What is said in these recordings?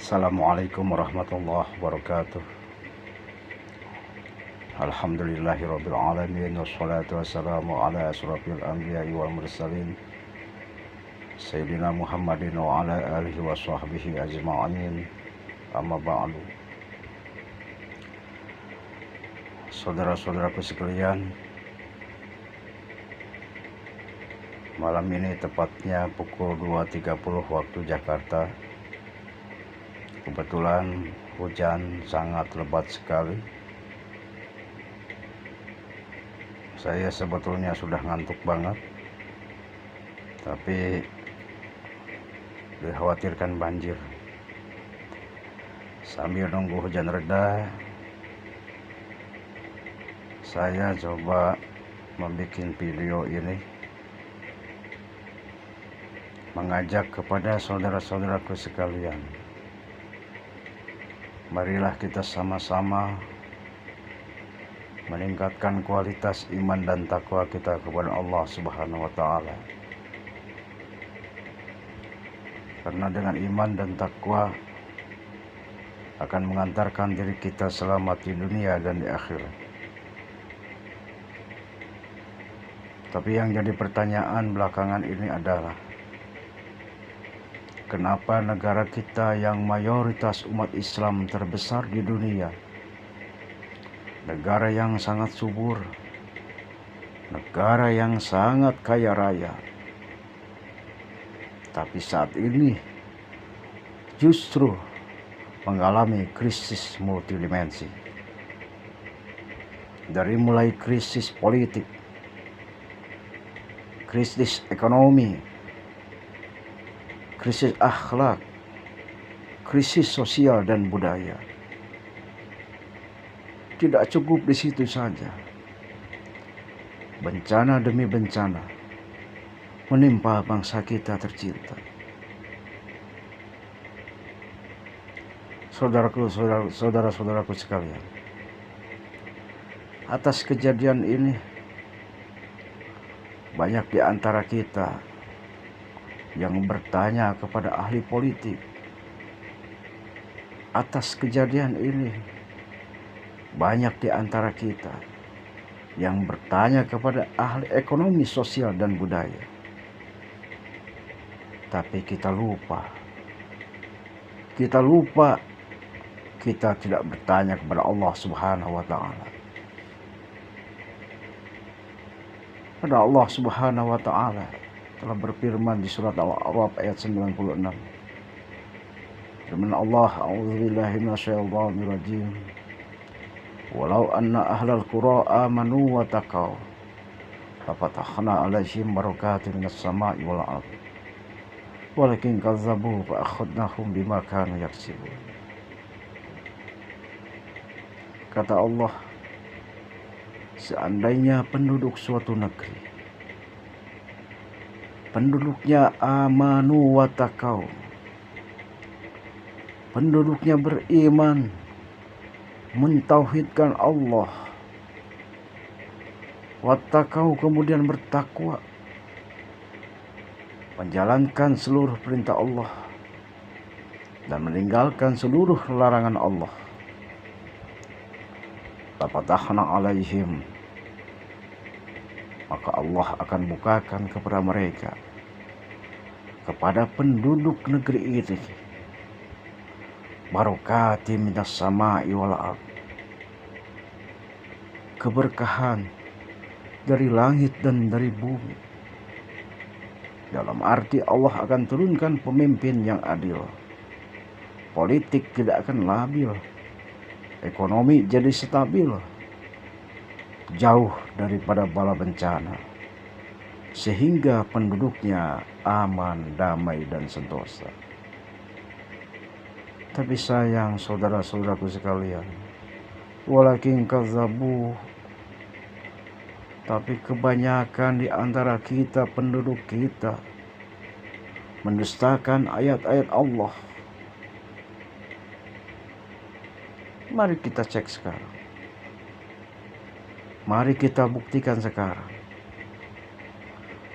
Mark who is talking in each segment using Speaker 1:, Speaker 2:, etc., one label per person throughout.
Speaker 1: Assalamualaikum warahmatullahi wabarakatuh. Alhamdulillahirabbil alamin wassalatu wassalamu ala asyrafil anbiya'i wal mursalin Sayyidina Muhammadin wa ala alihi wa sahbihi ajma'in. Amma ba'du. Saudara-saudaraku sekalian, malam ini tepatnya pukul 2.30 waktu Jakarta. Kebetulan hujan sangat lebat sekali. Saya sebetulnya sudah ngantuk banget, tapi dikhawatirkan banjir. Sambil nunggu hujan reda, saya coba membuat video ini, mengajak kepada saudara-saudaraku sekalian, marilah kita sama-sama meningkatkan kualitas iman dan takwa kita kepada Allah Subhanahu wa Ta'ala. Karena dengan iman dan takwa akan mengantarkan diri kita selamat di dunia dan di akhirat. Tapi yang jadi pertanyaan belakangan ini adalah, kenapa negara kita yang mayoritas umat Islam terbesar di dunia, negara yang sangat subur, negara yang sangat kaya raya, tapi saat ini justru mengalami krisis multidimensi. Dari mulai krisis politik, krisis ekonomi, krisis akhlak, krisis sosial dan budaya. Tidak cukup di situ saja. Bencana demi bencana menimpa bangsa kita tercinta. Saudara-saudaraku sekalian, atas kejadian ini banyak di antara kita yang bertanya kepada ahli politik. Atas kejadian ini banyak di antara kita yang bertanya kepada ahli ekonomi, sosial, dan budaya. Tapi kita lupa kita tidak bertanya kepada Allah Subhanahu wa Ta'ala. Karena Allah Subhanahu wa Ta'ala telah berfirman di surat Al-A'raf ayat 96. Firman Allah, a'udzubillahi minasyaitonir rajim. Walau anna ahlal qura amanu wa taqaw lafatahna 'alaihim barakatin minas sama'i wal ardh walakin kazzabu fa akhadnahum bima kanu yaksibun. Kata Allah, seandainya penduduk suatu negeri, penduduknya amanu wa taqaw, penduduknya beriman, mentauhidkan Allah, wattaqau, kemudian bertakwa, menjalankan seluruh perintah Allah dan meninggalkan seluruh larangan Allah, lafatahna 'alaihim, maka Allah akan bukakan kepada mereka, kepada penduduk negeri itu, barokati minas sama'i wal ardh, keberkahan dari langit dan dari bumi. Dalam arti Allah akan turunkan pemimpin yang adil, politik tidak akan labil, ekonomi jadi stabil, jauh daripada bala bencana, sehingga penduduknya aman, damai, dan sentosa. Tapi sayang saudara-saudaraku sekalian, walakin kazzabu, tapi kebanyakan di antara kita, penduduk kita, mendustakan ayat-ayat Allah. Mari kita cek sekarang. Mari kita buktikan sekarang.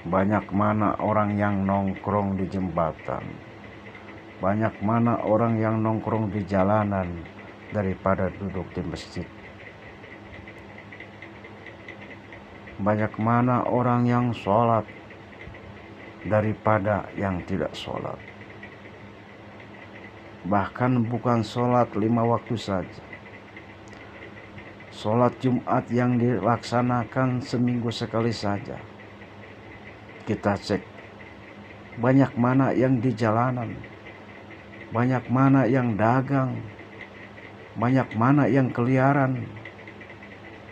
Speaker 1: Banyak mana orang yang nongkrong di jembatan, Banyak mana orang yang nongkrong di jalanan daripada duduk di masjid. Banyak mana orang yang sholat daripada yang tidak sholat. Bahkan bukan sholat 5 waktu saja. Sholat Jumat yang dilaksanakan seminggu sekali saja. Kita cek, banyak mana yang di jalanan, banyak mana yang dagang, banyak mana yang keliaran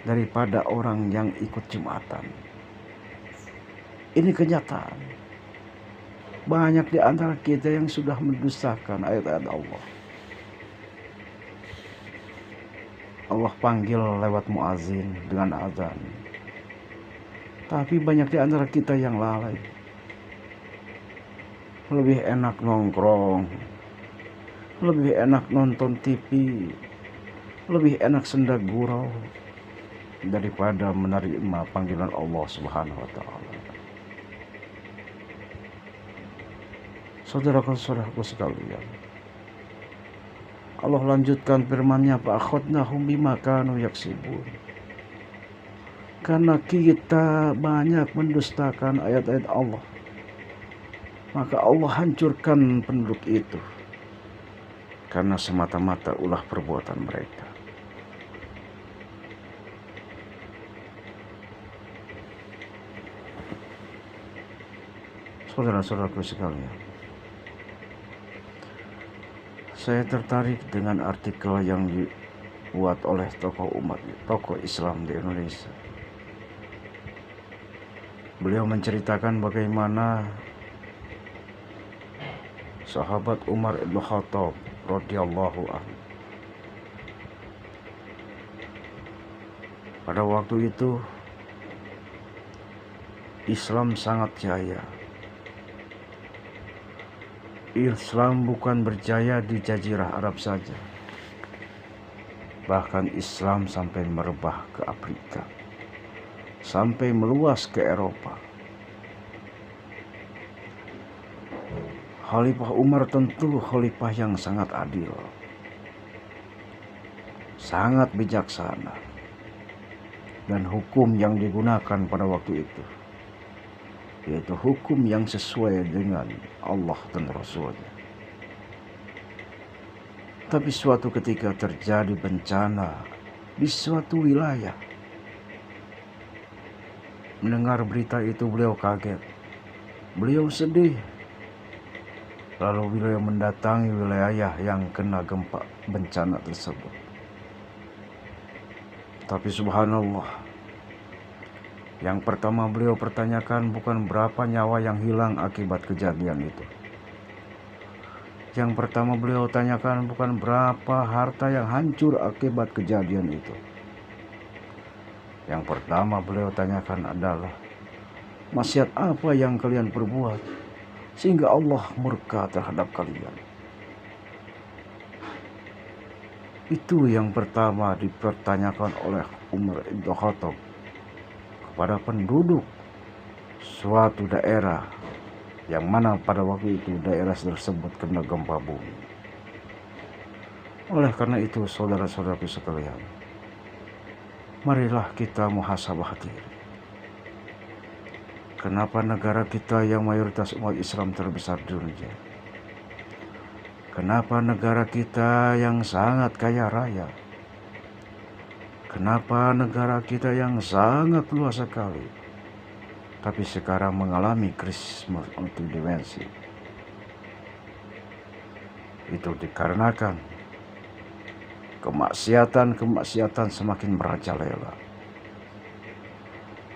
Speaker 1: daripada orang yang ikut Jumatan. Ini kenyataan. Banyak di antara kita yang sudah mendustakan ayat-ayat Allah. Allah panggil lewat muazin dengan azan. Tapi banyak di antara kita yang lalai. Lebih enak nongkrong, lebih enak nonton TV, lebih enak senda gurau daripada menerima panggilan Allah Subhanahu wa taala. Saudara-saudaraku sekalian, Allah lanjutkan firman-Nya, fa'akhadnahum bima kanu yaksibun. Karena kita banyak mendustakan ayat-ayat Allah, maka Allah hancurkan penduduk itu karena semata-mata ulah perbuatan mereka. Saudara-saudaraku sekalian, saya tertarik dengan artikel yang dibuat oleh tokoh Islam di Indonesia. Beliau menceritakan bagaimana sahabat Umar ibn Khattab radhiyallahu anhu pada waktu itu Islam sangat jaya. Islam bukan berjaya di Jazirah Arab saja, bahkan Islam sampai merebah ke Afrika, sampai meluas ke Eropa. Khalifah Umar tentu khalifah yang sangat adil, sangat bijaksana, dan hukum yang digunakan pada waktu itu yaitu hukum yang sesuai dengan Allah dan Rasul-Nya. Tapi suatu ketika terjadi bencana di suatu wilayah. Mendengar berita itu beliau kaget, beliau sedih. Lalu beliau mendatangi wilayah yang kena gempa bencana tersebut. Tapi subhanallah, yang pertama beliau pertanyakan bukan berapa nyawa yang hilang akibat kejadian itu. Yang pertama beliau tanyakan bukan berapa harta yang hancur akibat kejadian itu. Yang pertama beliau tanyakan adalah, maksiat apa yang kalian perbuat sehingga Allah murka terhadap kalian? Itu yang pertama dipertanyakan oleh Umar ibn Khattab kepada penduduk suatu daerah yang mana pada waktu itu daerah tersebut kena gempa bumi. Oleh karena itu saudara-saudaraku sekalian, marilah kita muhasabah diri. Kenapa negara kita yang mayoritas umat Islam terbesar di dunia? Kenapa negara kita yang sangat kaya raya? Kenapa negara kita yang sangat luas sekali, tapi sekarang mengalami krisis multidimensi? Itu dikarenakan kemaksiatan semakin merajalela.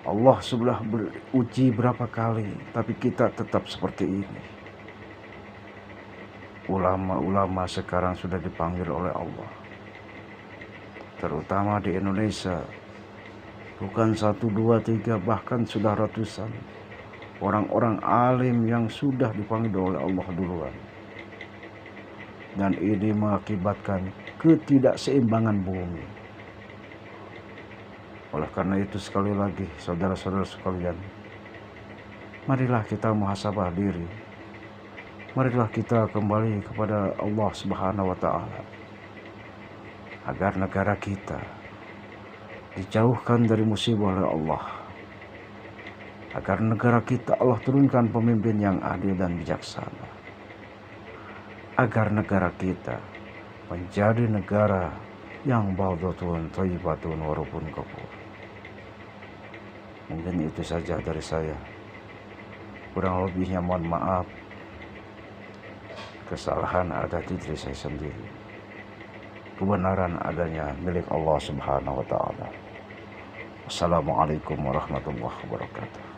Speaker 1: Allah sudah beruji berapa kali, tapi kita tetap seperti ini. Ulama-ulama sekarang sudah dipanggil oleh Allah, terutama di Indonesia. Bukan 1, 2, 3, bahkan sudah ratusan orang-orang alim yang sudah dipanggil oleh Allah duluan. Dan ini mengakibatkan ketidakseimbangan bumi. Oleh karena itu sekali lagi saudara-saudara sekalian, marilah kita muhasabah diri. Marilah kita kembali kepada Allah Subhanahu wa Ta'ala, agar negara kita dijauhkan dari musibah oleh Allah, agar negara kita Allah turunkan pemimpin yang adil dan bijaksana, agar negara kita menjadi negara yang baldatun thayyibatun warabun ghafur. Mungkin itu saja dari saya. Kurang lebihnya mohon maaf. Kesalahan ada di diri saya sendiri. Kebenaran adanya milik Allah Subhanahu wa Ta'ala. Wassalamualaikum warahmatullahi wabarakatuh.